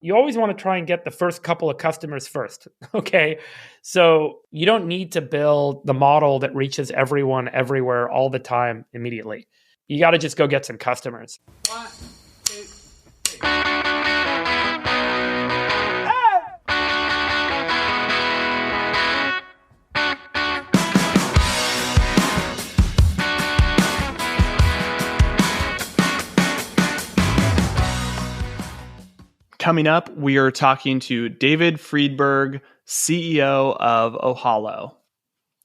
you always want to try and get the first couple of customers first. Okay. So you don't need to build the model that reaches everyone everywhere all the time immediately. You got to just go get some customers. One, two, three. Coming up, we are talking to David Friedberg, CEO of Ohalo.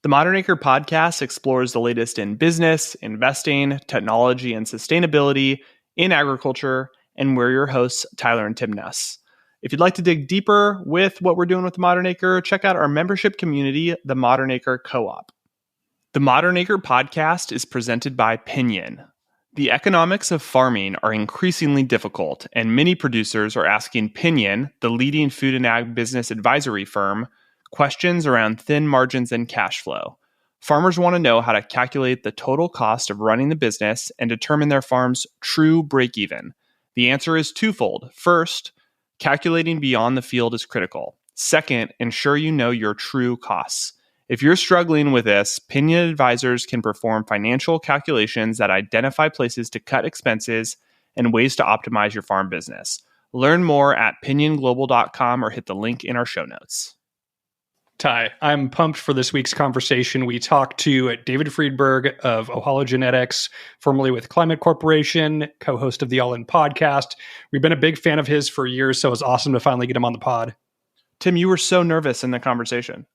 The Modern Acre podcast explores the latest in business, investing, technology, and sustainability in agriculture, and we're your hosts, Tyler and Tim Ness. If you'd like to dig deeper with what we're doing with the Modern Acre, check out our membership community, the Modern Acre Co-op. The Modern Acre podcast is presented by Pinion. The economics of farming are increasingly difficult, and many producers are asking Pinion, the leading food and ag business advisory firm, questions around thin margins and cash flow. Farmers want to know how to calculate the total cost of running the business and determine their farm's true break-even. The answer is twofold. First, calculating beyond the field is critical. Second, ensure you know your true costs. If you're struggling with this, Pinion advisors can perform financial calculations that identify places to cut expenses and ways to optimize your farm business. Learn more at pinionglobal.com or hit the link in our show notes. Ty, I'm pumped for this week's conversation. We talked to David Friedberg of Ohalo Genetics, formerly with Climate Corporation, co-host of the All In podcast. We've been a big fan of his for years, so it was awesome to finally get him on the pod. Tim, you were so nervous in the conversation.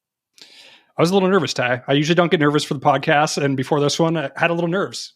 I was a little nervous, Ty. I usually don't get nervous for the podcast, and before this one, I had a little nerves.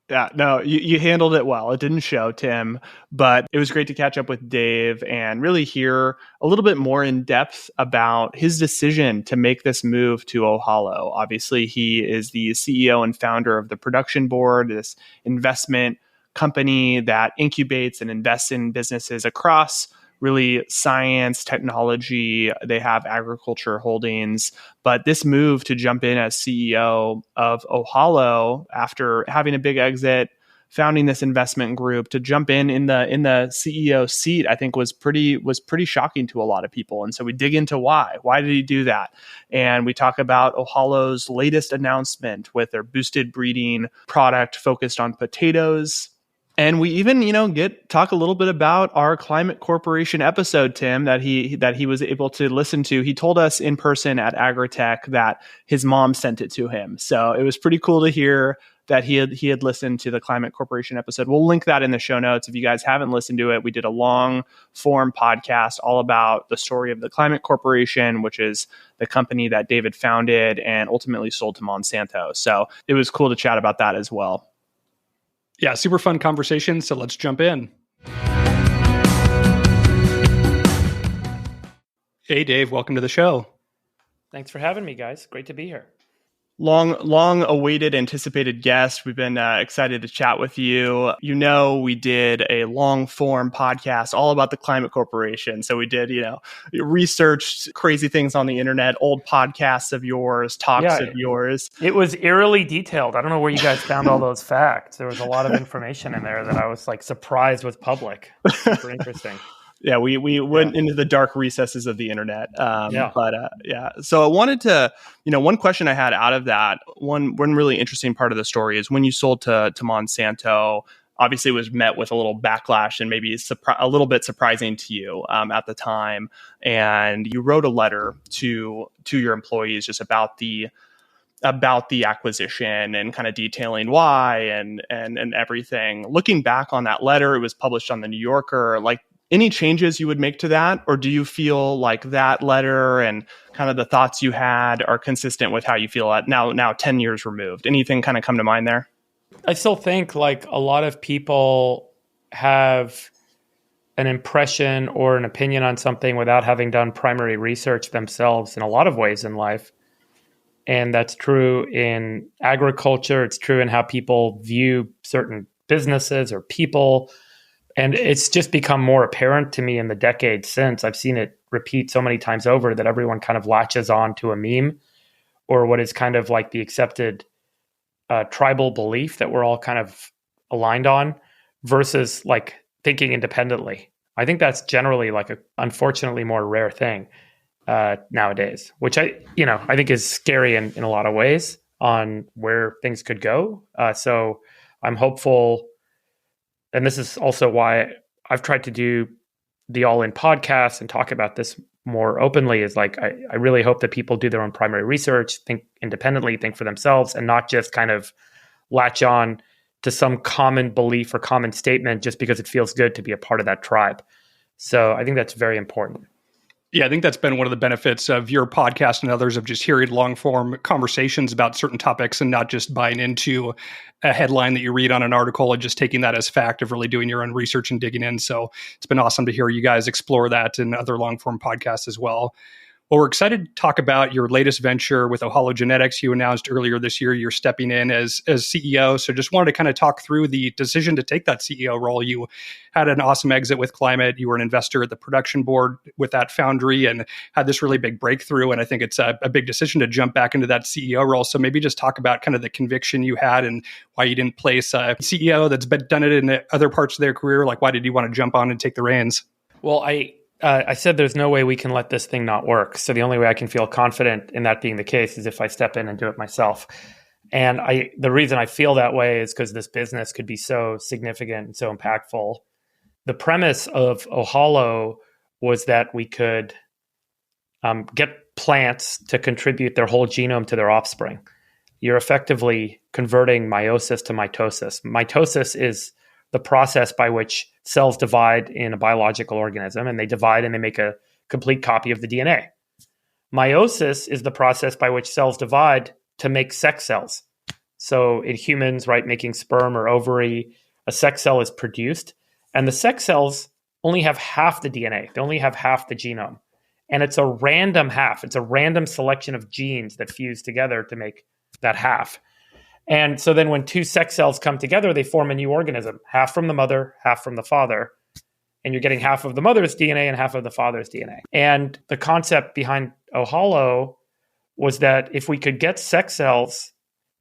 Yeah, no, you handled it well. It didn't show, Tim, but it was great to catch up with Dave and really hear a little bit more in depth about his decision to make this move to Ohalo. Obviously, he is the CEO and founder of the Production Board, this investment company that incubates and invests in businesses across really science, technology. They have agriculture holdings. But this move to jump in as CEO of Ohalo after having a big exit, founding this investment group, to jump in the CEO seat, I think was pretty shocking to a lot of people. And so we dig into why. Why did he do that? And we talk about Ohalo's latest announcement with their boosted breeding product focused on potatoes. And we even, talk a little bit about our Climate Corporation episode, Tim, that he was able to listen to. He told us in person at AgTech that his mom sent it to him. So it was pretty cool to hear that he had listened to the Climate Corporation episode. We'll link that in the show notes. If you guys haven't listened to it, we did a long form podcast all about the story of the Climate Corporation, which is the company that David founded and ultimately sold to Monsanto. So it was cool to chat about that as well. Yeah, super fun conversation. So let's jump in. Hey, Dave, welcome to the show. Thanks for having me, guys. Great to be here. Long awaited, anticipated guest. We've been excited to chat with you. We did a long form podcast all about the Climate Corporation. So we did, researched crazy things on the internet, old podcasts of yours, talks of yours. It was eerily detailed. I don't know where you guys found all those facts. There was a lot of information in there that I was surprised was public. Super interesting. Yeah, we went into the dark recesses of the internet. So I wanted to, one question I had out of that, one really interesting part of the story is when you sold to Monsanto, obviously it was met with a little backlash and maybe a little bit surprising to you at the time. And you wrote a letter to your employees just about the acquisition and kind of detailing why and everything. Looking back on that letter, it was published on the New Yorker. Any changes you would make to that? Or do you feel like that letter and kind of the thoughts you had are consistent with how you feel at now 10 years removed? Anything kind of come to mind there? I still think a lot of people have an impression or an opinion on something without having done primary research themselves in a lot of ways in life. And that's true in agriculture. It's true in how people view certain businesses or people. And it's just become more apparent to me in the decades since. I've seen it repeat so many times over that everyone kind of latches on to a meme or what is kind of like the accepted tribal belief that we're all kind of aligned on versus thinking independently. I think that's generally like a unfortunately more rare thing nowadays, which I think is scary in a lot of ways on where things could go. So I'm hopeful, and this is also why I've tried to do the All In podcast and talk about this more openly, is like I really hope that people do their own primary research, think independently, think for themselves, and not just kind of latch on to some common belief or common statement just because it feels good to be a part of that tribe. So I think that's very important. Yeah, I think that's been one of the benefits of your podcast and others, of just hearing long form conversations about certain topics and not just buying into a headline that you read on an article and just taking that as fact, of really doing your own research and digging in. So it's been awesome to hear you guys explore that in other long form podcasts as well. Well, we're excited to talk about your latest venture with Ohalo Genetics. You announced earlier this year you're stepping in as CEO. So just wanted to kind of talk through the decision to take that CEO role. You had an awesome exit with Climate. You were an investor at the production board with that foundry and had this really big breakthrough. And I think it's a big decision to jump back into that CEO role. So maybe just talk about kind of the conviction you had and why you didn't place a CEO that's done it in other parts of their career. Like, why did you want to jump on and take the reins? Well, I said there's no way we can let this thing not work. So the only way I can feel confident in that being the case is if I step in and do it myself. And the reason I feel that way is because this business could be so significant and so impactful. The premise of Ohalo was that we could get plants to contribute their whole genome to their offspring. You're effectively converting meiosis to mitosis. Mitosis is the process by which cells divide in a biological organism, and they divide and they make a complete copy of the DNA. Meiosis is the process by which cells divide to make sex cells. So in humans, right, making sperm or ovary, a sex cell is produced, and the sex cells only have half the DNA. They only have half the genome. And it's a random half. It's a random selection of genes that fuse together to make that half. And so then when two sex cells come together, they form a new organism, half from the mother, half from the father. And you're getting half of the mother's DNA and half of the father's DNA. And the concept behind Ohalo was that if we could get sex cells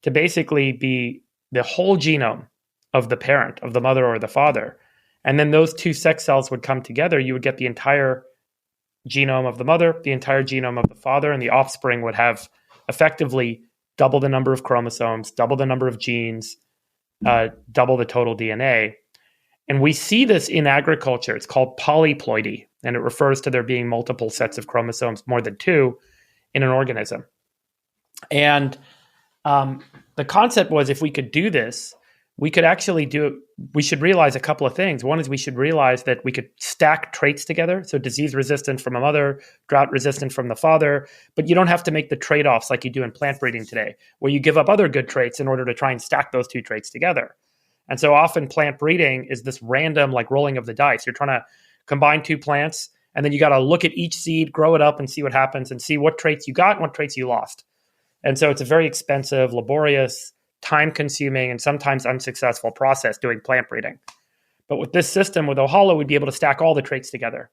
to basically be the whole genome of the parent, of the mother or the father, and then those two sex cells would come together, you would get the entire genome of the mother, the entire genome of the father, and the offspring would have effectively double the number of chromosomes, double the number of genes, double the total DNA. And we see this in agriculture. It's called polyploidy, and it refers to there being multiple sets of chromosomes, more than two, in an organism. And the concept was, if we could do this, we could actually do it. We should realize a couple of things. One is we should realize that we could stack traits together. So disease resistant from a mother, drought resistant from the father, but you don't have to make the trade-offs like you do in plant breeding today, where you give up other good traits in order to try and stack those two traits together. And so often plant breeding is this random like rolling of the dice. You're trying to combine two plants, and then you got to look at each seed, grow it up and see what happens and see what traits you got and what traits you lost. And so it's a very expensive, laborious, time-consuming, and sometimes unsuccessful process doing plant breeding. But with this system, with Ohalo, we'd be able to stack all the traits together.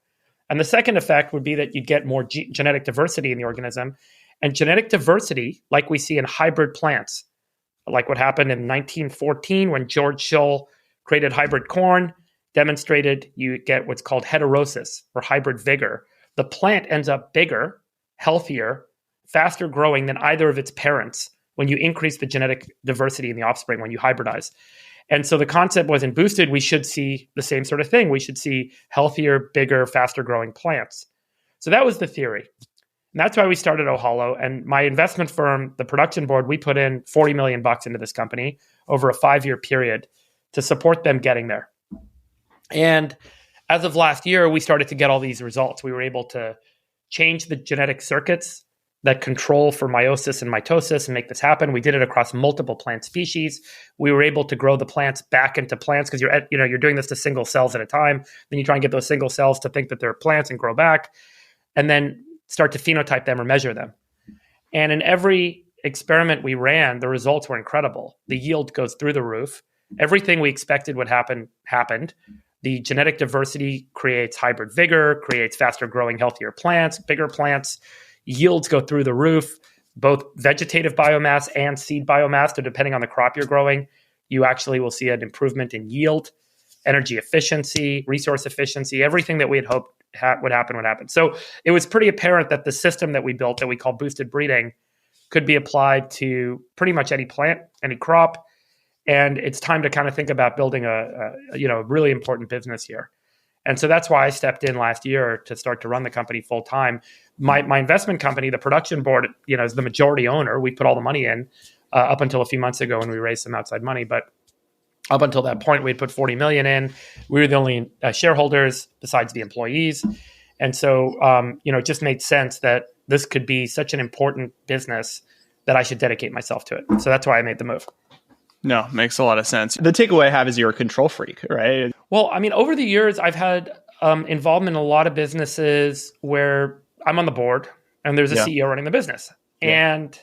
And the second effect would be that you'd get more genetic diversity in the organism. And genetic diversity, like we see in hybrid plants, like what happened in 1914 when George Shull created hybrid corn, demonstrated you get what's called heterosis, or hybrid vigor. The plant ends up bigger, healthier, faster growing than either of its parents when you increase the genetic diversity in the offspring, when you hybridize. And so the concept was, in boosted, we should see the same sort of thing. We should see healthier, bigger, faster growing plants. So that was the theory. And that's why we started Ohalo. And my investment firm, the production board, we put in $40 million into this company over a 5-year period to support them getting there. And as of last year, we started to get all these results. We were able to change the genetic circuits that control for meiosis and mitosis and make this happen. We did it across multiple plant species. We were able to grow the plants back into plants because you're doing this to single cells at a time. Then you try and get those single cells to think that they're plants and grow back, and then start to phenotype them or measure them. And in every experiment we ran, the results were incredible. The yield goes through the roof. Everything we expected would happen happened. The genetic diversity creates hybrid vigor, creates faster growing, healthier plants, bigger plants. Yields go through the roof, both vegetative biomass and seed biomass. So depending on the crop you're growing, you actually will see an improvement in yield. energy efficiency, resource efficiency, everything that we had hoped would happen. So it was pretty apparent that the system that we built that we call boosted breeding could be applied to pretty much any plant, any crop. And it's time to kind of think about building a really important business here. And so that's why I stepped in last year to start to run the company full time. My investment company, the production board, is the majority owner. We put all the money in up until a few months ago when we raised some outside money. But up until that point, we'd put $40 million in. We were the only shareholders besides the employees. And so, it just made sense that this could be such an important business that I should dedicate myself to it. So that's why I made the move. No, makes a lot of sense. The takeaway I have is you're a control freak, right? Well, I mean, over the years, I've had involvement in a lot of businesses where I'm on the board and there's a CEO running the business. Yeah. And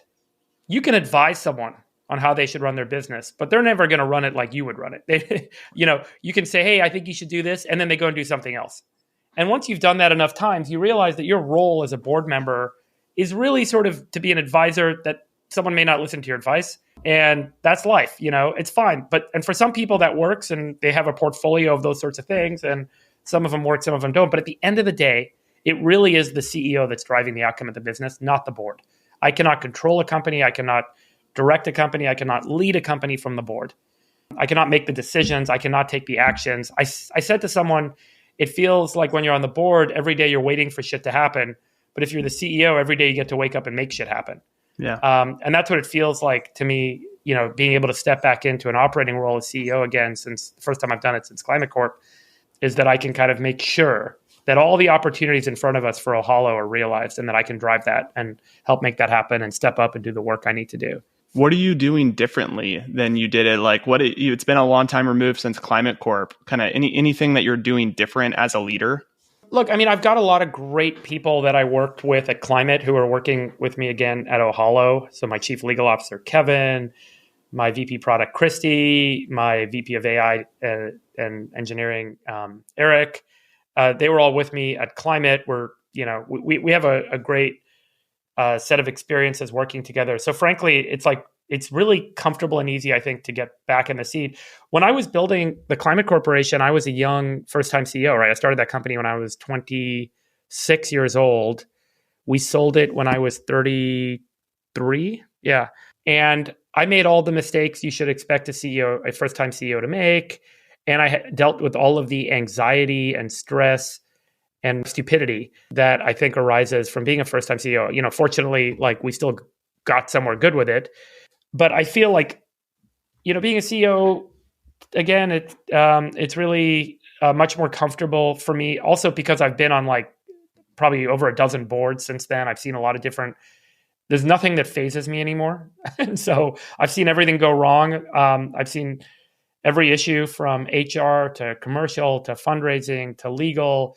you can advise someone on how they should run their business, but they're never going to run it like you would run it. You can say, hey, I think you should do this. And then they go and do something else. And once you've done that enough times, you realize that your role as a board member is really sort of to be an advisor that someone may not listen to your advice. And that's life, it's fine. And for some people that works and they have a portfolio of those sorts of things, and some of them work, some of them don't. But at the end of the day, it really is the CEO that's driving the outcome of the business, not the board. I cannot control a company. I cannot direct a company. I cannot lead a company from the board. I cannot make the decisions. I cannot take the actions. I said to someone, it feels like when you're on the board, every day you're waiting for shit to happen. But if you're the CEO, every day you get to wake up and make shit happen. Yeah. And that's what it feels like to me, being able to step back into an operating role as CEO again, since the first time I've done it since Climate Corp, is that I can kind of make sure that all the opportunities in front of us for Ohalo are realized and that I can drive that and help make that happen and step up and do the work I need to do. What are you doing differently than you did it? It's been a long time removed since Climate Corp. Kind of anything that you're doing different as a leader? Look, I mean, I've got a lot of great people that I worked with at Climate who are working with me again at Ohalo. So my chief legal officer, Kevin, my VP product, Christy, my VP of AI and engineering, Eric. They were all with me at Climate. We have a great set of experiences working together. So frankly, it's really comfortable and easy, I think, to get back in the seat. When I was building the Climate Corporation, I was a young first-time CEO, right? I started that company when I was 26 years old. We sold it when I was 33. Yeah. And I made all the mistakes you should expect a first-time CEO to make. And I dealt with all of the anxiety and stress and stupidity that I think arises from being a first-time CEO. Fortunately, we still got somewhere good with it. But I feel like, being a CEO, again, it's really much more comfortable for me. Also because I've been on probably over a dozen boards since then. I've seen a lot of there's nothing that phases me anymore. And so I've seen everything go wrong. I've seen every issue from HR to commercial to fundraising to legal,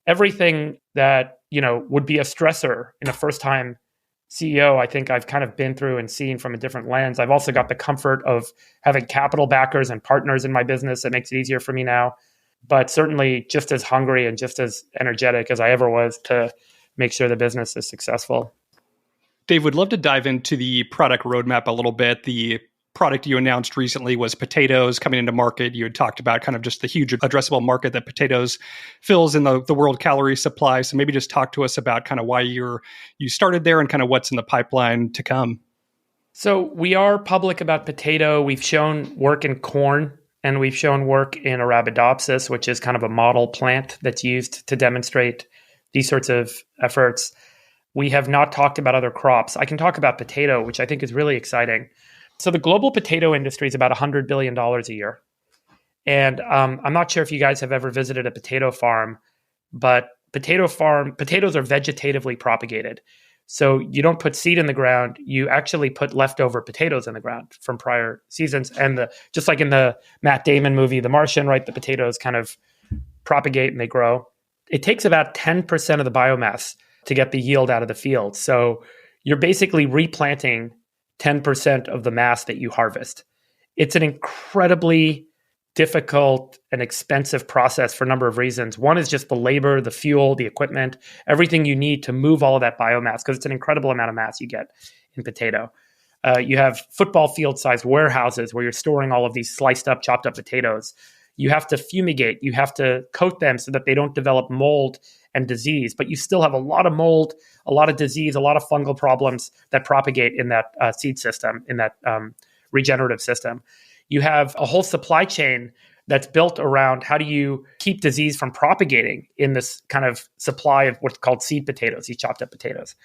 everything that, would be a stressor in a first-time CEO, I think I've kind of been through and seen from a different lens. I've also got the comfort of having capital backers and partners in my business that makes it easier for me now, but certainly just as hungry and just as energetic as I ever was to make sure the business is successful. Dave, would love to dive into the product roadmap a little bit. The product you announced recently was potatoes coming into market. You had talked about kind of just the huge addressable market that potatoes fills in the world calorie supply. So maybe just talk to us about kind of why you started there and kind of what's in the pipeline to come. So we are public about potato. We've shown work in corn and we've shown work in Arabidopsis, which is kind of a model plant that's used to demonstrate these sorts of efforts. We have not talked about other crops. I can talk about potato, which I think is really exciting. So the global potato industry is about $100 billion a year. And I'm not sure if you guys have ever visited a potato farm, but potatoes are vegetatively propagated. So you don't put seed in the ground, you actually put leftover potatoes in the ground from prior seasons. And just like in the Matt Damon movie, The Martian, right, the potatoes kind of propagate and they grow. It takes about 10% of the biomass to get the yield out of the field. So you're basically replanting 10% of the mass that you harvest. It's an incredibly difficult and expensive process for a number of reasons. One is just the labor, the fuel, the equipment, everything you need to move all of that biomass, because it's an incredible amount of mass you get in potato. You have football field sized warehouses where you're storing all of these sliced up, chopped up potatoes. You have to fumigate. You have to coat them so that they don't develop mold and disease. But you still have a lot of mold, a lot of disease, a lot of fungal problems that propagate in that seed system, in that regenerative system. You have a whole supply chain that's built around how do you keep disease from propagating in this kind of supply of what's called seed potatoes, these chopped up potatoes.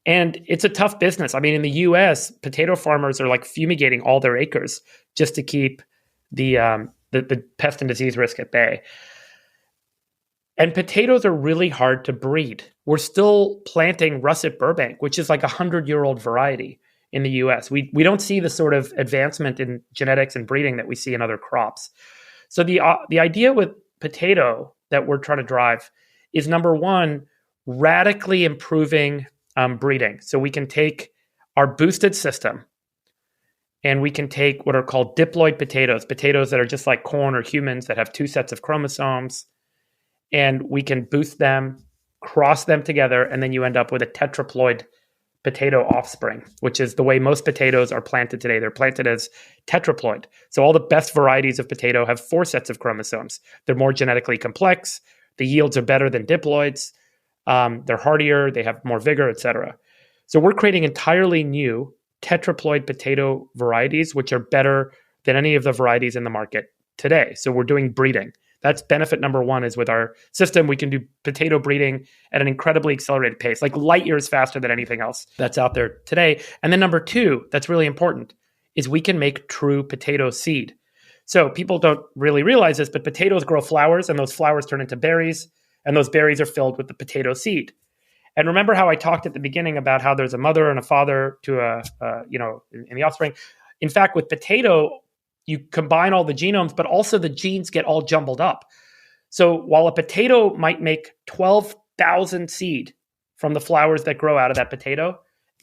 And it's a tough business. I mean, in the US, potato farmers are like fumigating all their acres just to keep the pest and disease risk at bay. And potatoes are really hard to breed. We're still planting russet Burbank, which is like a 100-year-old variety in the US. We don't see the sort of advancement in genetics and breeding that we see in other crops. So the idea with potato that we're trying to drive is, number one, radically improving breeding. So we can take our boosted system and we can take what are called diploid potatoes that are just like corn or humans that have two sets of chromosomes, and we can boost them, cross them together, and then you end up with a tetraploid potato offspring, which is the way most potatoes are planted today. They're planted as tetraploid. So all the best varieties of potato have 4 sets of chromosomes. They're more genetically complex. The yields are better than diploids. They're hardier. They have more vigor, et cetera. So we're creating entirely new tetraploid potato varieties, which are better than any of the varieties in the market today. So we're doing breeding. That's benefit number one, is with our system, we can do potato breeding at an incredibly accelerated pace, like light years faster than anything else that's out there today. And then number two, that's really important, is we can make true potato seed. So people don't really realize this, but potatoes grow flowers, and those flowers turn into berries, and those berries are filled with the potato seed. And remember how I talked at the beginning about how there's a mother and a father to in the offspring. In fact, with potato, you combine all the genomes, but also the genes get all jumbled up. So while a potato might make 12,000 seed from the flowers that grow out of that potato,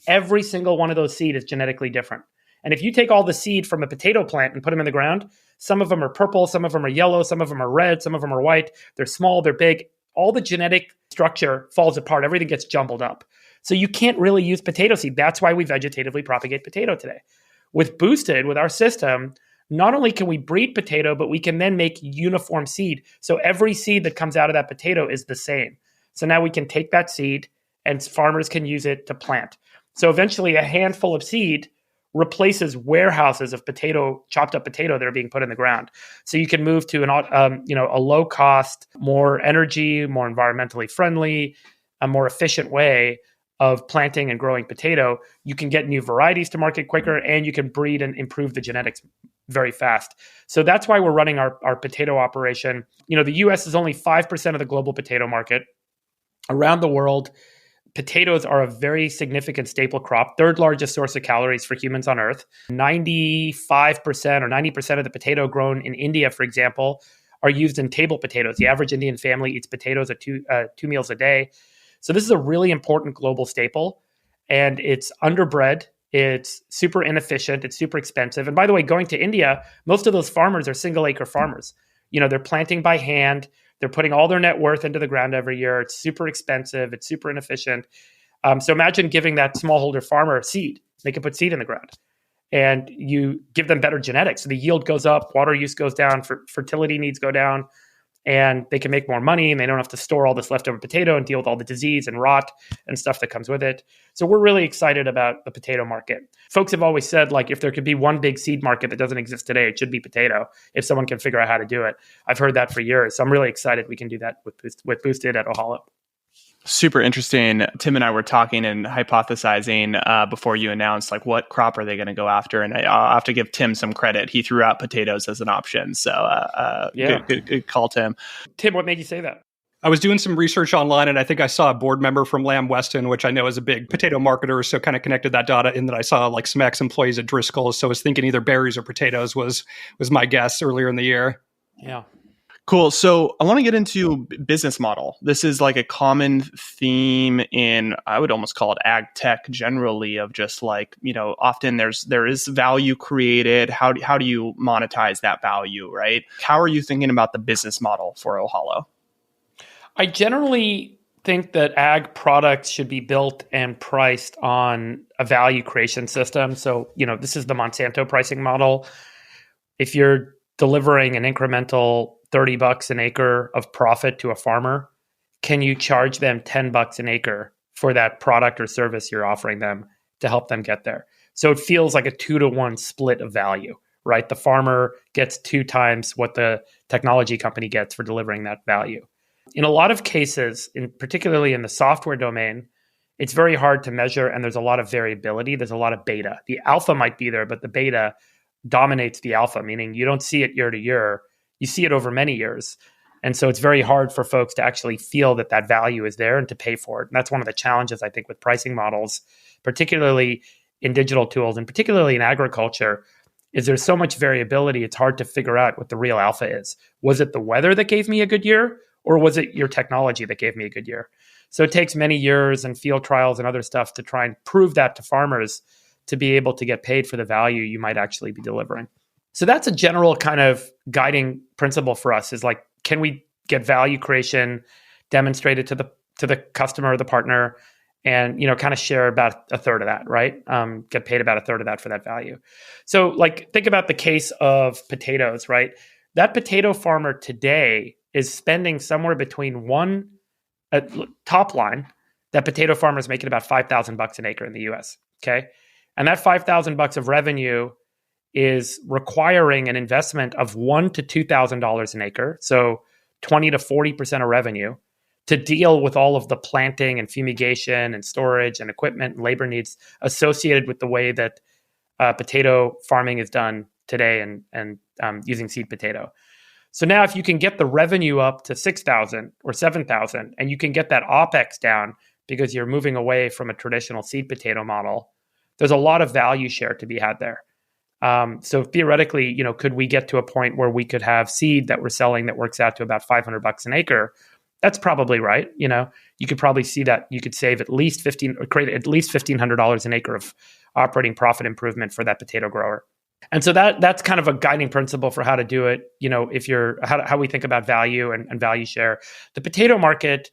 every single one of those seed is genetically different. And if you take all the seed from a potato plant and put them in the ground, some of them are purple, some of them are yellow, some of them are red, some of them are white. They're small, they're big. All the genetic structure falls apart. Everything gets jumbled up. So you can't really use potato seed. That's why we vegetatively propagate potato today. With Boosted, with our system, not only can we breed potato, but we can then make uniform seed. So every seed that comes out of that potato is the same. So now we can take that seed and farmers can use it to plant. So eventually a handful of seed replaces warehouses of potato, chopped up potato that are being put in the ground. So you can move to a low cost, more energy, more environmentally friendly, a more efficient way of planting and growing potato. You can get new varieties to market quicker, and you can breed and improve the genetics very fast. So that's why we're running our potato operation. You know, the US is only 5% of the global potato market. Around the world, potatoes are a very significant staple crop, third largest source of calories for humans on Earth. 95% or 90% of the potato grown in India, for example, are used in table potatoes. The average Indian family eats potatoes at two meals a day. So this is a really important global staple, and it's underbred. It's super inefficient. It's super expensive. And by the way, going to India, most of those farmers are single acre farmers. You know, they're planting by hand. They're putting all their net worth into the ground every year. It's super expensive. It's super inefficient. So imagine giving that smallholder farmer seed. They can put seed in the ground, and you give them better genetics. So the yield goes up, water use goes down, fertility needs go down, and they can make more money, and they don't have to store all this leftover potato and deal with all the disease and rot and stuff that comes with it. So we're really excited about the potato market. Folks have always said, like, if there could be one big seed market that doesn't exist today, it should be potato, if someone can figure out how to do it. I've heard that for years. So I'm really excited we can do that with Boosted at Ohalo. Super interesting. Tim and I were talking and hypothesizing before you announced, like, what crop are they going to go after? And I'll have to give Tim some credit. He threw out potatoes as an option. So good call, Tim. Tim, what made you say that? I was doing some research online, and I think I saw a board member from Lamb Weston, which I know is a big potato marketer. So kind of connected that data in that I saw like some ex-employees at Driscoll's. So I was thinking either berries or potatoes was my guess earlier in the year. Yeah. Cool. So I want to get into business model. This is like a common theme in, I would almost call it ag tech generally, of just like, you know, often there is value created. How do you monetize that value, right? How are you thinking about the business model for Ohalo? I generally think that ag products should be built and priced on a value creation system. So, you know, this is the Monsanto pricing model. If you're delivering an incremental $30 an acre of profit to a farmer, can you charge them $10 an acre for that product or service you're offering them to help them get there? So it feels like a 2-to-1 split of value, right? The farmer gets 2 times what the technology company gets for delivering that value. In a lot of cases, particularly in the software domain, it's very hard to measure, and there's a lot of variability. There's a lot of beta. The alpha might be there, but the beta dominates the alpha, meaning you don't see it year to year. You see it over many years. And so it's very hard for folks to actually feel that that value is there and to pay for it. And that's one of the challenges, I think, with pricing models, particularly in digital tools and particularly in agriculture, is there's so much variability, it's hard to figure out what the real alpha is. Was it the weather that gave me a good year, or was it your technology that gave me a good year? So it takes many years and field trials and other stuff to try and prove that to farmers to be able to get paid for the value you might actually be delivering. So that's a general kind of guiding principle for us, is like, can we get value creation demonstrated to the customer or the partner, and kind of share about a third of that, right? Get paid about a third of that for that value. So like, think about the case of potatoes, right? That potato farmer today is spending somewhere between top line, that potato farmer is making about $5,000 an acre in the US. Okay. And that $5,000 of revenue is requiring an investment of $1,000 to $2,000 an acre. So 20 to 40% of revenue to deal with all of the planting and fumigation and storage and equipment and labor needs associated with the way that potato farming is done today and using seed potato. So now if you can get the revenue up to 6,000 or 7,000, and you can get that OpEx down because you're moving away from a traditional seed potato model, there's a lot of value share to be had there. So theoretically, could we get to a point where we could have seed that we're selling that works out to about $500 an acre? That's probably right. You could probably see that you could save at least create at least $1,500 an acre of operating profit improvement for that potato grower. And so that's kind of a guiding principle for how to do it. If how we think about value and value share. The potato market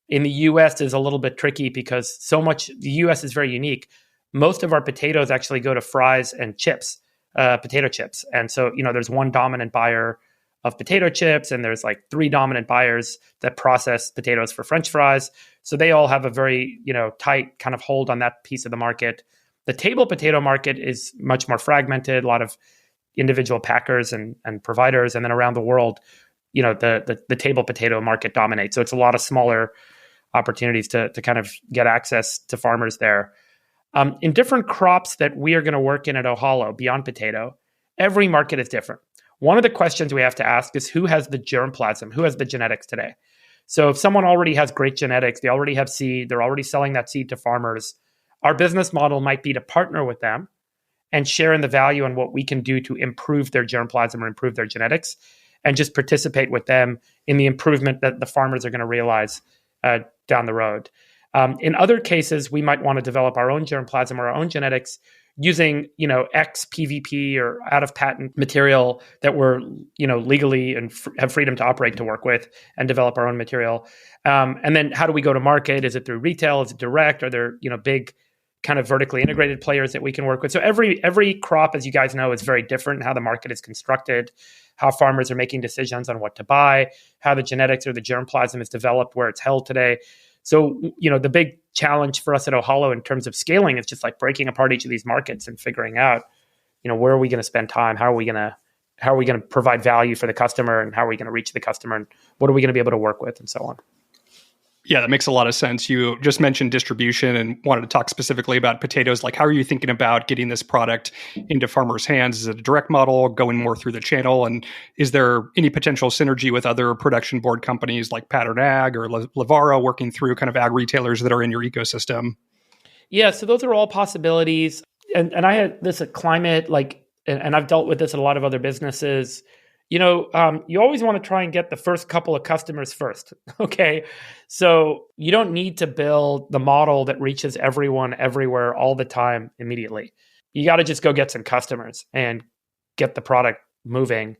in the US is a little bit tricky because the US is very unique. Most of our potatoes actually go to fries and chips, potato chips. And so, there's one dominant buyer of potato chips, and there's like 3 dominant buyers that process potatoes for French fries. So they all have a very, tight kind of hold on that piece of the market. The table potato market is much more fragmented, a lot of individual packers and providers. And then around the world, the table potato market dominates. So it's a lot of smaller opportunities to kind of get access to farmers there. In different crops that we are going to work in at Ohalo, beyond potato, every market is different. One of the questions we have to ask is, who has the germplasm? Who has the genetics today? So if someone already has great genetics, they already have seed, they're already selling that seed to farmers, our business model might be to partner with them and share in the value on what we can do to improve their germplasm or improve their genetics, and just participate with them in the improvement that the farmers are going to realize down the road. In other cases, we might want to develop our own germplasm or our own genetics using, X PVP or out of patent material that we're, legally and have freedom to operate to work with and develop our own material. And then how do we go to market? Is it through retail? Is it direct? Are there, big kind of vertically integrated players that we can work with? So every crop, as you guys know, is very different in how the market is constructed, how farmers are making decisions on what to buy, how the genetics or the germplasm is developed, where it's held today. So, the big challenge for us at Ohalo in terms of scaling is just like breaking apart each of these markets and figuring out, where are we going to spend time? How are we going to provide value for the customer, and how are we going to reach the customer, and what are we going to be able to work with, and so on. Yeah, that makes a lot of sense. You just mentioned distribution and wanted to talk specifically about potatoes. Like, how are you thinking about getting this product into farmers' hands? Is it a direct model, going more through the channel? And is there any potential synergy with other production board companies like Pattern Ag or Lavaro, working through kind of ag retailers that are in your ecosystem? Yeah, so those are all possibilities. And I had this at Climate, and I've dealt with this at a lot of other businesses. You always want to try and get the first couple of customers first. Okay. So you don't need to build the model that reaches everyone, everywhere, all the time immediately. You got to just go get some customers and get the product moving,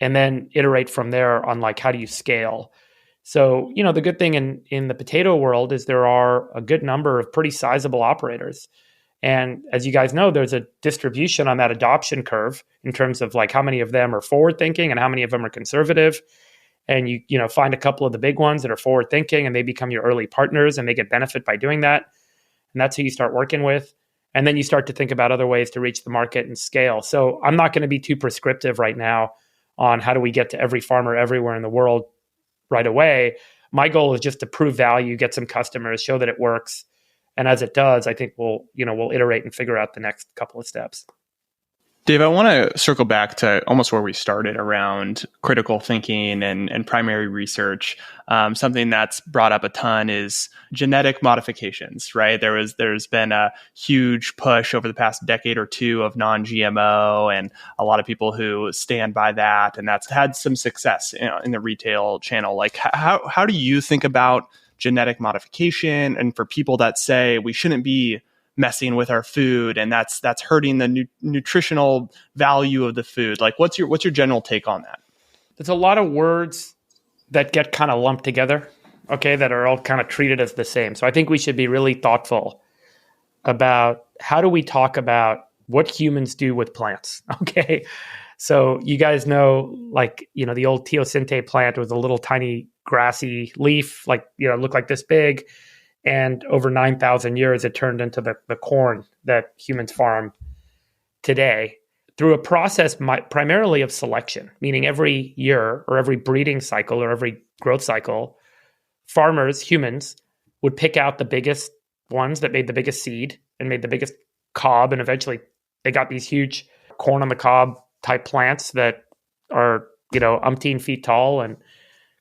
and then iterate from there on how do you scale? So, the good thing in the potato world is there are a good number of pretty sizable operators. And as you guys know, there's a distribution on that adoption curve in terms of like how many of them are forward thinking and how many of them are conservative. And you find a couple of the big ones that are forward thinking and they become your early partners and they get benefit by doing that. And that's who you start working with. And then you start to think about other ways to reach the market and scale. So I'm not going to be too prescriptive right now on how do we get to every farmer everywhere in the world right away. My goal is just to prove value, get some customers, show that it works. And as it does, I think we'll iterate and figure out the next couple of steps. Dave, I want to circle back to almost where we started around critical thinking and primary research. Something that's brought up a ton is genetic modifications, right? There's been a huge push over the past decade or two of non-GMO, and a lot of people who stand by that, and that's had some success in the retail channel. Like, how do you think about genetic modification, and for people that say we shouldn't be messing with our food and that's hurting the nutritional value of the food? Like, what's your general take on that? There's a lot of words that get kind of lumped together, okay, that are all kind of treated as the same. So I think we should be really thoughtful about how do we talk about what humans do with plants, okay? So you guys know, like, the old teosinte plant was a little tiny grassy leaf, like, looked like this big. And over 9,000 years, it turned into the corn that humans farm today through a process primarily of selection, meaning every year or every breeding cycle or every growth cycle, farmers, humans, would pick out the biggest ones that made the biggest seed and made the biggest cob. And eventually they got these huge corn on the cob type plants that are, umpteen feet tall and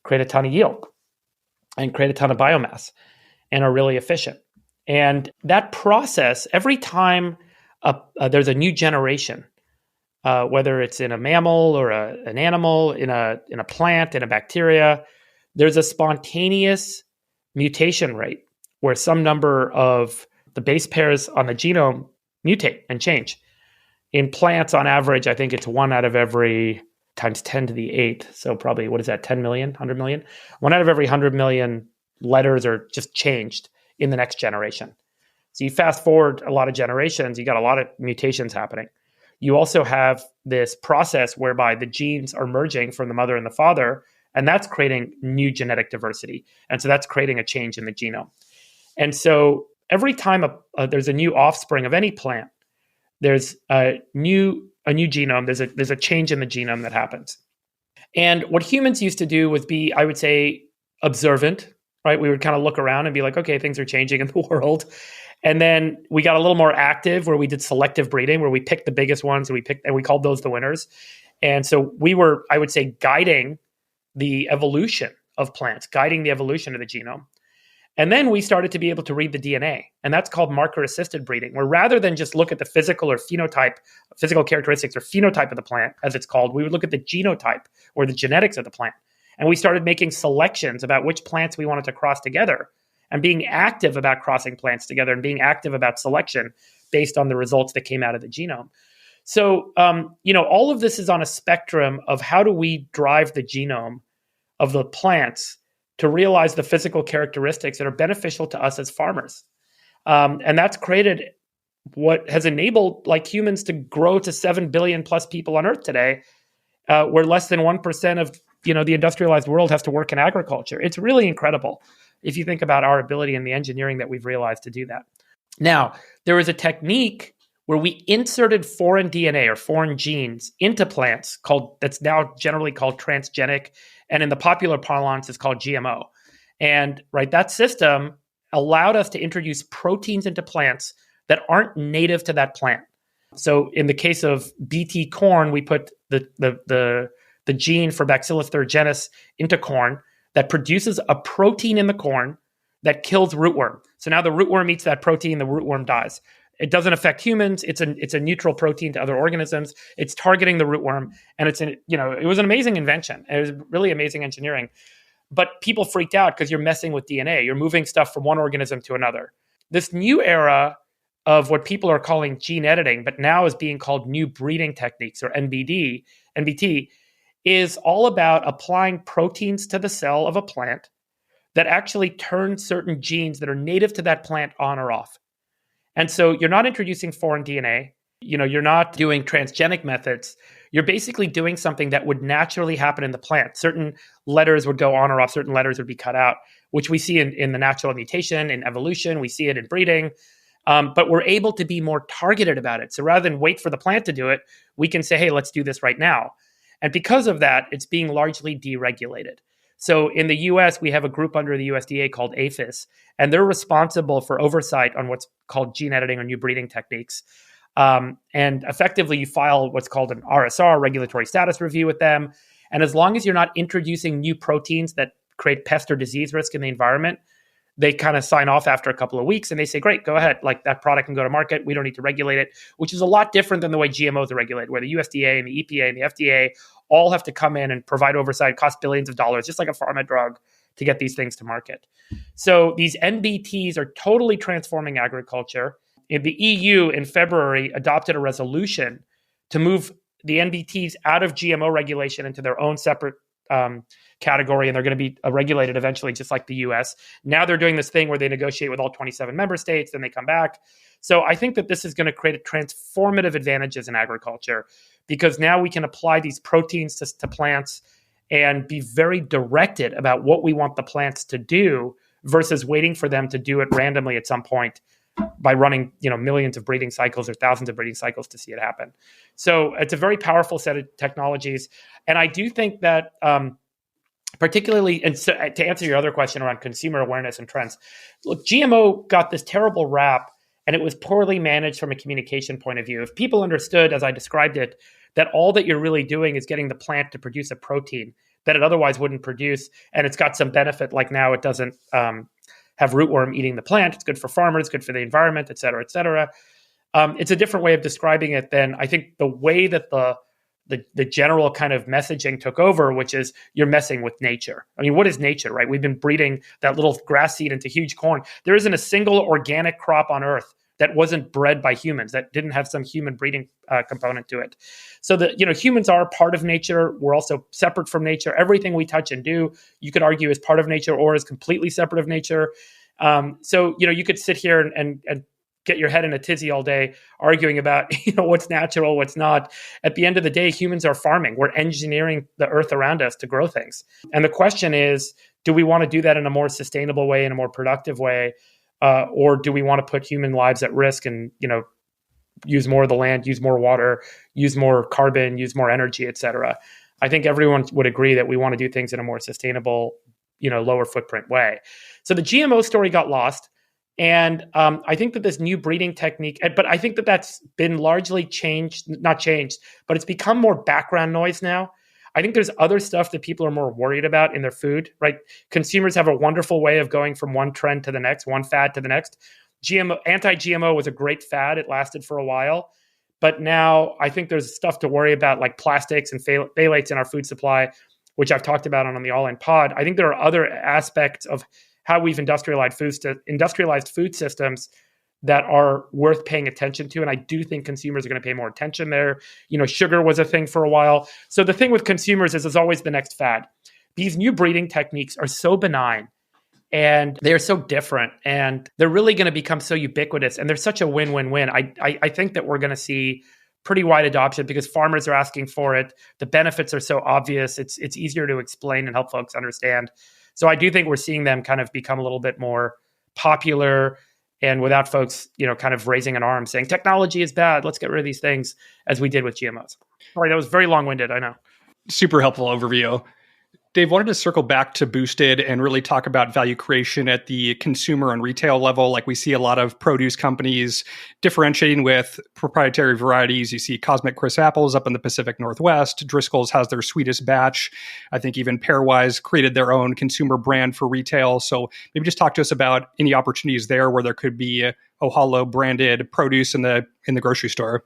create a ton of yield and create a ton of biomass and are really efficient. And that process, every time there's a new generation, whether it's in a mammal or an animal, in a plant, in a bacteria, there's a spontaneous mutation rate where some number of the base pairs on the genome mutate and change. In plants, on average, I think it's 1 out of every times 10 to the 8. So probably, what is that, 10 million, 100 million? 1 out of every 100 million letters are just changed in the next generation. So you fast forward a lot of generations, you got a lot of mutations happening. You also have this process whereby the genes are merging from the mother and the father, and that's creating new genetic diversity. And so that's creating a change in the genome. And so every time there's a new offspring of any plant, there's a new genome, there's a change in the genome that happens. And what humans used to do was be, I would say, observant, right? We would kind of look around and be like, okay, things are changing in the world. And then we got a little more active where we did selective breeding, where we picked the biggest ones and we called those the winners. And so we were, I would say, guiding the evolution of plants, guiding the evolution of the genome. And then we started to be able to read the DNA. And that's called marker-assisted breeding, where rather than just look at the physical characteristics or phenotype of the plant, as it's called, we would look at the genotype or the genetics of the plant. And we started making selections about which plants we wanted to cross together and being active about crossing plants together and being active about selection based on the results that came out of the genome. So, all of this is on a spectrum of how do we drive the genome of the plants to realize the physical characteristics that are beneficial to us as farmers. And that's created what has enabled humans to grow to 7 billion plus people on Earth today, where less than 1% of the industrialized world has to work in agriculture. It's really incredible if you think about our ability and the engineering that we've realized to do that. Now, there is a technique where we inserted foreign DNA or foreign genes into plants that's now generally called transgenic, and in the popular parlance is called GMO. And that system allowed us to introduce proteins into plants that aren't native to that plant. So in the case of BT corn, we put the gene for Bacillus thuringiensis into corn that produces a protein in the corn that kills rootworm. So now the rootworm eats that protein, the rootworm dies. It doesn't affect humans. It's a neutral protein to other organisms. It's targeting the rootworm, and it was an amazing invention. It was really amazing engineering. But people freaked out because you're messing with DNA. You're moving stuff from one organism to another. This new era of what people are calling gene editing, but now is being called new breeding techniques or NBT, is all about applying proteins to the cell of a plant that actually turn certain genes that are native to that plant on or off. And so you're not introducing foreign DNA. You're not doing transgenic methods. You're basically doing something that would naturally happen in the plant. Certain letters would go on or off, certain letters would be cut out, which we see in the natural mutation, in evolution, we see it in breeding. But we're able to be more targeted about it. So rather than wait for the plant to do it, we can say, hey, let's do this right now. And because of that, it's being largely deregulated. So in the US, we have a group under the USDA called APHIS, and they're responsible for oversight on what's called gene editing or new breeding techniques. And effectively, you file what's called an RSR, regulatory status review, with them. And as long as you're not introducing new proteins that create pest or disease risk in the environment, they kind of sign off after a couple of weeks and they say, great, go ahead. Like, that product can go to market. We don't need to regulate it, which is a lot different than the way GMOs are regulated, where the USDA and the EPA and the FDA all have to come in and provide oversight, cost billions of dollars, just like a pharma drug, to get these things to market. So these NBTs are totally transforming agriculture. The EU in February adopted a resolution to move the NBTs out of GMO regulation into their own separate category, and they're going to be regulated eventually, just like the US. Now they're doing this thing where they negotiate with all 27 member states, then they come back. So I think that this is going to create transformative advantages in agriculture, because now we can apply these proteins to plants and be very directed about what we want the plants to do versus waiting for them to do it randomly at some point by running, millions of breeding cycles or thousands of breeding cycles to see it happen. So it's a very powerful set of technologies. And I do think that particularly, and so, to answer your other question around consumer awareness and trends, look, GMO got this terrible rap, and it was poorly managed from a communication point of view. If people understood, as I described it, that all that you're really doing is getting the plant to produce a protein that it otherwise wouldn't produce, and it's got some benefit, like now it doesn't have rootworm eating the plant, it's good for farmers, good for the environment, et cetera, et cetera. It's a different way of describing it than, I think, the way that the general kind of messaging took over, which is you're messing with nature. I mean, what is nature, right? We've been breeding that little grass seed into huge corn. There isn't a single organic crop on earth that wasn't bred by humans, that didn't have some human breeding component to it. So humans are part of nature. We're also separate from nature. Everything we touch and do, you could argue, is part of nature or is completely separate of nature. So you could sit here and get your head in a tizzy all day arguing about what's natural, what's not. At the end of the day, humans are farming. We're engineering the earth around us to grow things. And the question is, do we want to do that in a more sustainable way, in a more productive way? Or do we want to put human lives at risk and, use more of the land, use more water, use more carbon, use more energy, et cetera? I think everyone would agree that we want to do things in a more sustainable, lower footprint way. So the GMO story got lost. And I think that this new breeding technique, but I think that that's been largely not changed, but it's become more background noise now. I think there's other stuff that people are more worried about in their food, right? Consumers have a wonderful way of going from one trend to the next, one fad to the next. Anti-GMO was a great fad. It lasted for a while. But now I think there's stuff to worry about, like plastics and phthalates in our food supply, which I've talked about on the All In Pod. I think there are other aspects of how we've industrialized food systems that are worth paying attention to. And I do think consumers are going to pay more attention there. Sugar was a thing for a while. So the thing with consumers is there's always the next fad. These new breeding techniques are so benign and they're so different, and they're really going to become so ubiquitous, and they're such a win-win-win. I think that we're going to see pretty wide adoption because farmers are asking for it. The benefits are so obvious. It's easier to explain and help folks understand. So I do think we're seeing them kind of become a little bit more popular, and without folks, kind of raising an arm saying technology is bad, let's get rid of these things, as we did with GMOs. Sorry, that was very long-winded, I know. Super helpful overview. Dave, wanted to circle back to Boosted and really talk about value creation at the consumer and retail level. Like, we see a lot of produce companies differentiating with proprietary varieties. You see Cosmic Crisp apples up in the Pacific Northwest. Driscoll's has their sweetest batch. I think even Pairwise created their own consumer brand for retail. So maybe just talk to us about any opportunities there where there could be Ohalo branded produce in the grocery store.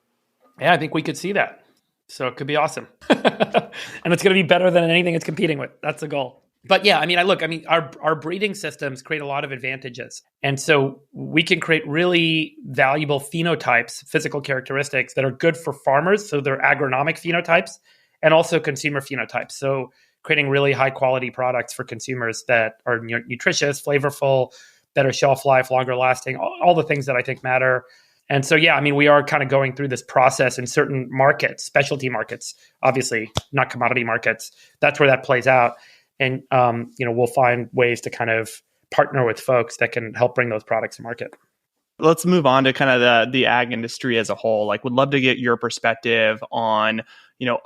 Yeah, I think we could see that. So it could be awesome. And it's going to be better than anything it's competing with. That's the goal. But yeah, our breeding systems create a lot of advantages. And so we can create really valuable phenotypes, physical characteristics that are good for farmers. So they're agronomic phenotypes and also consumer phenotypes. So creating really high quality products for consumers that are nutritious, flavorful, better shelf life, longer lasting, all the things that I think matter. And so, yeah, I mean, we are kind of going through this process in certain markets, specialty markets, obviously not commodity markets. That's where that plays out. And, we'll find ways to kind of partner with folks that can help bring those products to market. Let's move on to kind of the ag industry as a whole. Like, would love to get your perspective on,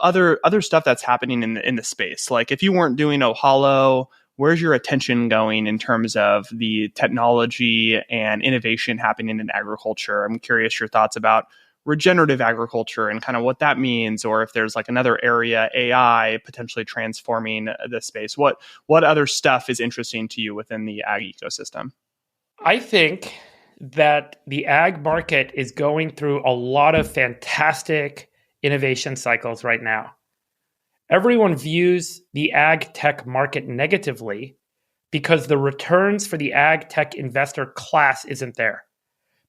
other stuff that's happening in the space. Like, if you weren't doing Ohalo, where's your attention going in terms of the technology and innovation happening in agriculture? I'm curious your thoughts about regenerative agriculture and kind of what that means, or if there's like another area, AI, potentially transforming the space. What other stuff is interesting to you within the ag ecosystem? I think that the ag market is going through a lot of fantastic innovation cycles right now. Everyone views the ag tech market negatively because the returns for the ag tech investor class isn't there.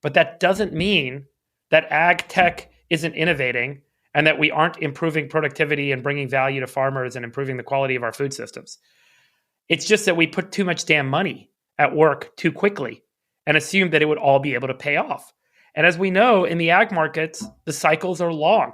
But that doesn't mean that ag tech isn't innovating and that we aren't improving productivity and bringing value to farmers and improving the quality of our food systems. It's just that we put too much damn money at work too quickly and assumed that it would all be able to pay off. And as we know, in the ag markets, the cycles are long.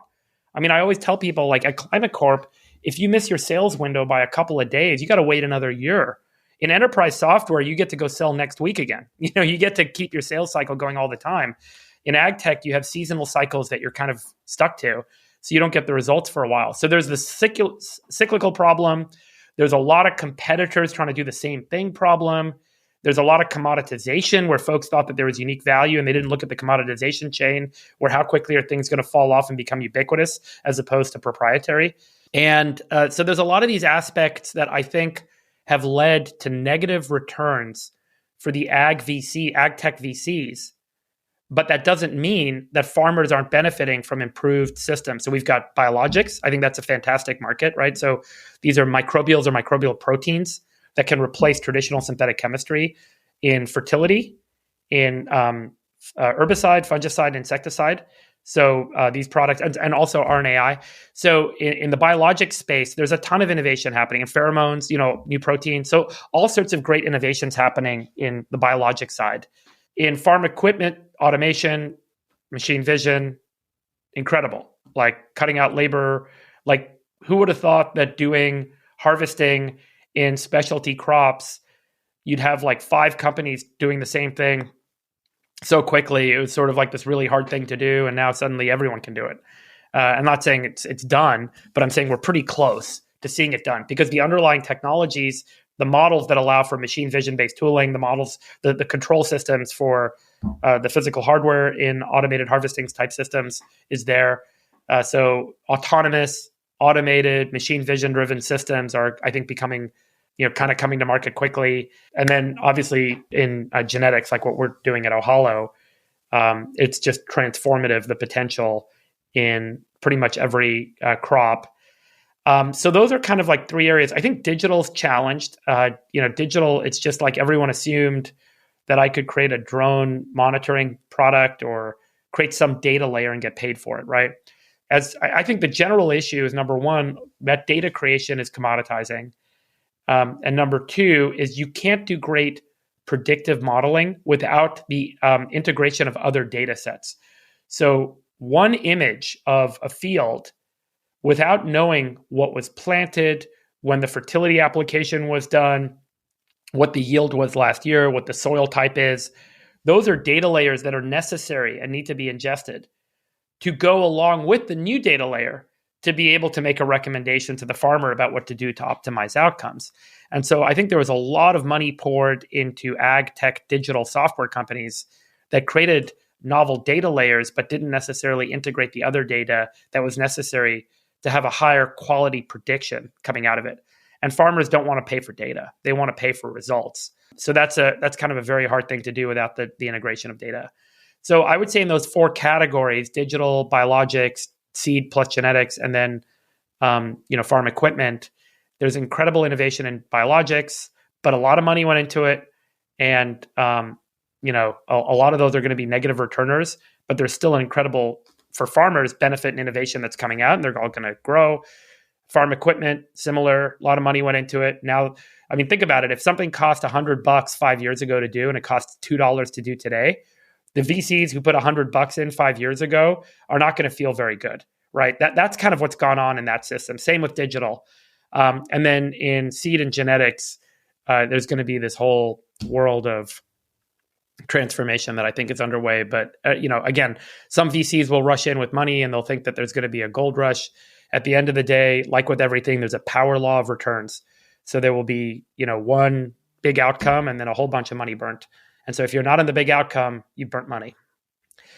I mean, I always tell people, like at Climate Corp, if you miss your sales window by a couple of days, you got to wait another year. In enterprise software, you get to go sell next week again. You get to keep your sales cycle going all the time. In ag tech, you have seasonal cycles that you're kind of stuck to, so you don't get the results for a while. So there's this cyclical problem. There's a lot of competitors trying to do the same thing problem. There's a lot of commoditization where folks thought that there was unique value and they didn't look at the commoditization chain, where how quickly are things going to fall off and become ubiquitous as opposed to proprietary. And so there's a lot of these aspects that I think have led to negative returns for the ag tech VCs. But that doesn't mean that farmers aren't benefiting from improved systems. So we've got biologics. I think that's a fantastic market, right? So these are microbials or microbial proteins that can replace traditional synthetic chemistry in fertility, in herbicide, fungicide, insecticide. So these products, and also RNAi. So in the biologic space, there's a ton of innovation happening in pheromones, new proteins. So all sorts of great innovations happening in the biologic side. In farm equipment, automation, machine vision, incredible. Like cutting out labor. Like, who would have thought that doing harvesting in specialty crops, you'd have like 5 companies doing the same thing so quickly? It was sort of like this really hard thing to do, and now suddenly everyone can do it. I'm not saying it's done, but I'm saying we're pretty close to seeing it done, because the underlying technologies, the models that allow for machine vision-based tooling, the models, the control systems for the physical hardware in automated harvesting type systems is there. So autonomous, automated, machine vision-driven systems are, I think, becoming, kind of coming to market quickly. And then obviously in genetics, like what we're doing at Ohalo, it's just transformative, the potential in pretty much every crop. So those are kind of like 3 areas. I think digital's challenged. Digital, it's just like everyone assumed that I could create a drone monitoring product or create some data layer and get paid for it, right? As I think the general issue is, number one, that data creation is commoditizing. And number 2 is you can't do great predictive modeling without the integration of other data sets. So one image of a field, without knowing what was planted, when the fertility application was done, what the yield was last year, what the soil type is, those are data layers that are necessary and need to be ingested to go along with the new data layer to be able to make a recommendation to the farmer about what to do to optimize outcomes. And so I think there was a lot of money poured into ag tech digital software companies that created novel data layers, but didn't necessarily integrate the other data that was necessary to have a higher quality prediction coming out of it. And farmers don't want to pay for data. They want to pay for results. So that's kind of a very hard thing to do without the integration of data. So I would say in those 4 categories, digital, biologics, seed plus genetics, and then farm equipment, there's incredible innovation in biologics, but a lot of money went into it. And a lot of those are going to be negative returners, but there's still an incredible, for farmers, benefit and innovation that's coming out, and they're all going to grow. Farm equipment, similar, a lot of money went into it. Now, I mean, think about it. If something cost $100 5 years ago to do and it costs $2 to do today, the VCs who put $100 in 5 years ago are not going to feel very good, right? That's kind of what's gone on in that system. Same with digital. And then in seed and genetics, there's going to be this whole world of transformation that I think is underway. But, again, some VCs will rush in with money and they'll think that there's going to be a gold rush. At the end of the day, like with everything, there's a power law of returns. So there will be, one big outcome and then a whole bunch of money burnt. And so if you're not in the big outcome, you burnt money.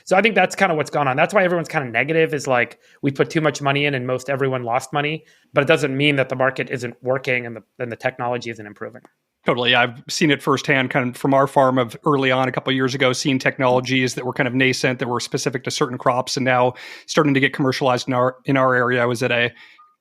So I think that's kind of what's gone on. That's why everyone's kind of negative, is like we put too much money in and most everyone lost money. But it doesn't mean that the market isn't working and the technology isn't improving. Totally. I've seen it firsthand kind of from our farm of early on a couple of years ago, seeing technologies that were kind of nascent, that were specific to certain crops and now starting to get commercialized in our area. I was at a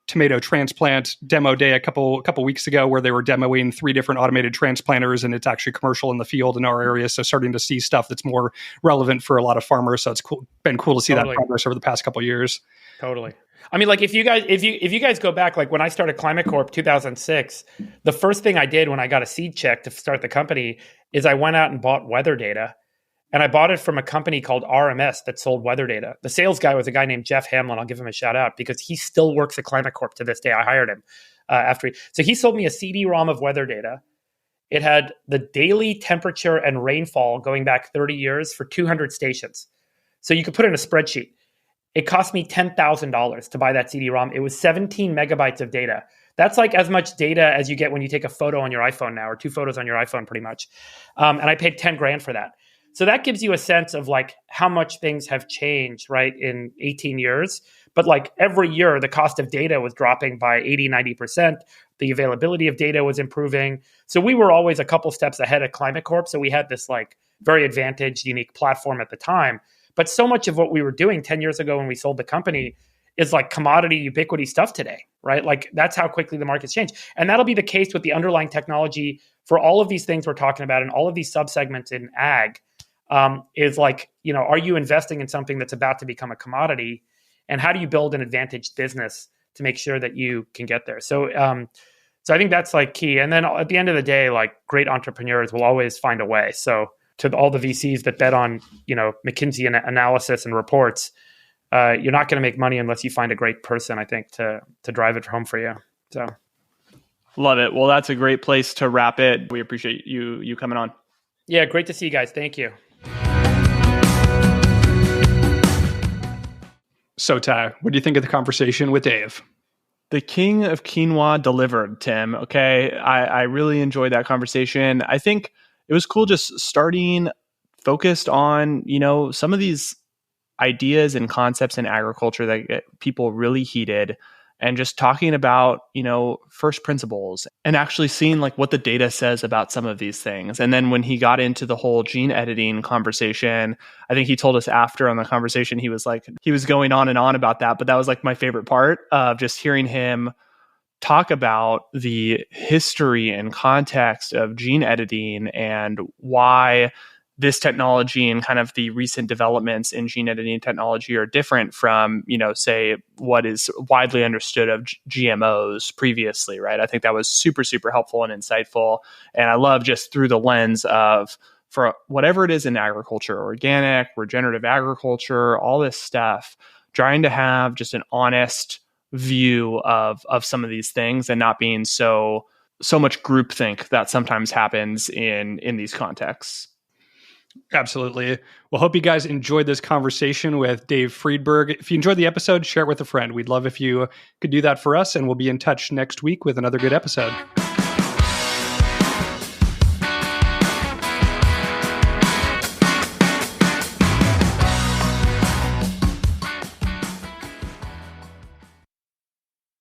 tomato transplant demo day a couple weeks ago where they were demoing 3 different automated transplanters, and it's actually commercial in the field in our area. So starting to see stuff that's more relevant for a lot of farmers. So it's been cool to see that progress over the past couple of years. Totally. I mean, like if you guys go back, like when I started Climate Corp 2006, the first thing I did when I got a seed check to start the company is I went out and bought weather data. And I bought it from a company called RMS that sold weather data. The sales guy was a guy named Jeff Hamlin. I'll give him a shout out because he still works at Climate Corp to this day. I hired him so he sold me a CD-ROM of weather data. It had the daily temperature and rainfall going back 30 years for 200 stations. So you could put it in a spreadsheet. It cost me $10,000 to buy that CD-ROM. It was 17 megabytes of data. That's like as much data as you get when you take a photo on your iPhone now, or 2 photos on your iPhone pretty much. And I paid $10,000 for that. So that gives you a sense of like how much things have changed, right, in 18 years. But like every year, the cost of data was dropping by 80, 90%. The availability of data was improving. So we were always a couple steps ahead of Climate Corp. So we had this like very advantaged, unique platform at the time. But so much of what we were doing 10 years ago when we sold the company is like commodity ubiquity stuff today, right? Like that's how quickly the market's changed. And that'll be the case with the underlying technology for all of these things we're talking about and all of these subsegments in ag. Is like, are you investing in something that's about to become a commodity? And how do you build an advantaged business to make sure that you can get there? So I think that's like key. And then at the end of the day, like great entrepreneurs will always find a way. So to all the VCs that bet on, McKinsey analysis and reports, you're not going to make money unless you find a great person, I think, to drive it home for you. So love it. Well, that's a great place to wrap it. We appreciate you coming on. Yeah, great to see you guys. Thank you. So, Ty, what do you think of the conversation with Dave? The king of quinoa delivered, Tim. Okay. I really enjoyed that conversation. I think it was cool just starting focused on, some of these ideas and concepts in agriculture that get people really heated, and just talking about, first principles and actually seeing like what the data says about some of these things. And then when he got into the whole gene editing conversation, I think he told us after on the conversation, he was going on and on about that. But that was like my favorite part of just hearing him talk about the history and context of gene editing and why this technology and kind of the recent developments in gene editing technology are different from, say, what is widely understood of GMOs previously, right? I think that was super, super helpful and insightful. And I love just through the lens of, for whatever it is in agriculture, organic, regenerative agriculture, all this stuff, trying to have just an honest view of some of these things and not being so much groupthink that sometimes happens in these contexts. Absolutely. Well, hope you guys enjoyed this conversation with Dave Friedberg. If you enjoyed the episode, share it with a friend. We'd love if you could do that for us, and we'll be in touch next week with another good episode.